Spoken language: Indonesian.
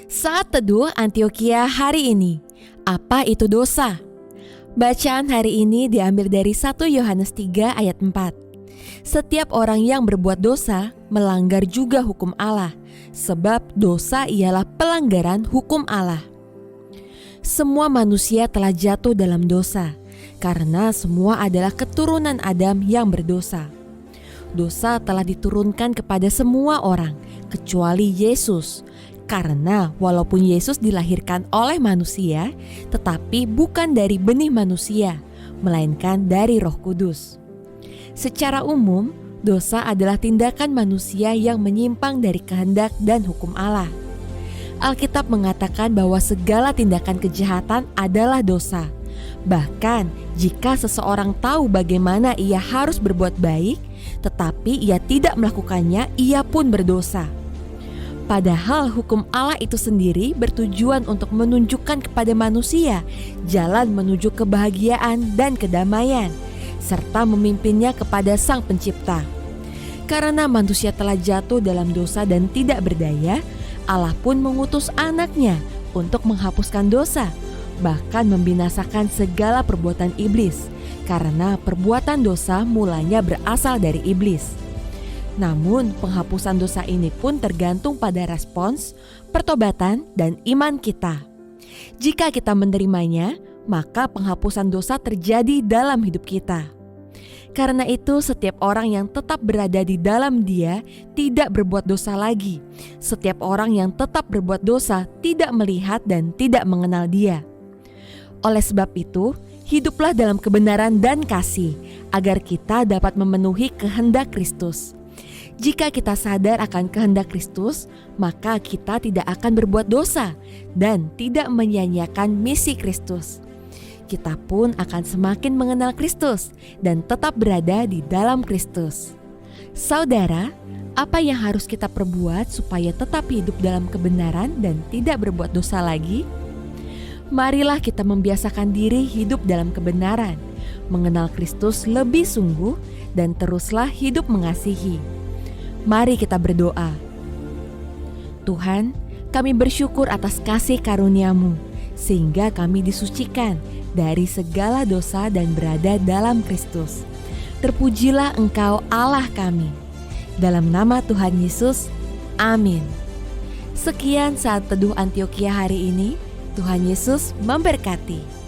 Saat Teduh Antioquia hari ini, apa itu dosa? Bacaan hari ini diambil dari 1 Yohanes 3 ayat 4. Setiap orang yang berbuat dosa melanggar juga hukum Allah, sebab dosa ialah pelanggaran hukum Allah. Semua manusia telah jatuh dalam dosa, karena semua adalah keturunan Adam yang berdosa. Dosa telah diturunkan kepada semua orang, kecuali Yesus. Karena walaupun Yesus dilahirkan oleh manusia, tetapi bukan dari benih manusia, melainkan dari Roh Kudus. Secara umum, dosa adalah tindakan manusia yang menyimpang dari kehendak dan hukum Allah. Alkitab mengatakan bahwa segala tindakan kejahatan adalah dosa. Bahkan jika seseorang tahu bagaimana ia harus berbuat baik, tetapi ia tidak melakukannya, ia pun berdosa. Padahal hukum Allah itu sendiri bertujuan untuk menunjukkan kepada manusia jalan menuju kebahagiaan dan kedamaian, serta memimpinnya kepada Sang Pencipta. Karena manusia telah jatuh dalam dosa dan tidak berdaya, Allah pun mengutus anaknya untuk menghapuskan dosa, bahkan membinasakan segala perbuatan iblis, karena perbuatan dosa mulanya berasal dari iblis. Namun penghapusan dosa ini pun tergantung pada respons, pertobatan, dan iman kita. Jika kita menerimanya, maka penghapusan dosa terjadi dalam hidup kita. Karena itu setiap orang yang tetap berada di dalam Dia tidak berbuat dosa lagi. Setiap orang yang tetap berbuat dosa tidak melihat dan tidak mengenal Dia. Oleh sebab itu, hiduplah dalam kebenaran dan kasih, agar kita dapat memenuhi kehendak Kristus. Jika kita sadar akan kehendak Kristus, maka kita tidak akan berbuat dosa dan tidak menyia-nyiakan misi Kristus. Kita pun akan semakin mengenal Kristus dan tetap berada di dalam Kristus. Saudara, apa yang harus kita perbuat supaya tetap hidup dalam kebenaran dan tidak berbuat dosa lagi? Marilah kita membiasakan diri hidup dalam kebenaran, mengenal Kristus lebih sungguh, dan teruslah hidup mengasihi. Mari kita berdoa. Tuhan, kami bersyukur atas kasih karunia-Mu, sehingga kami disucikan dari segala dosa dan berada dalam Kristus. Terpujilah Engkau Allah kami. Dalam nama Tuhan Yesus, amin. Sekian saat Teduh Antioquia hari ini. Tuhan Yesus memberkati.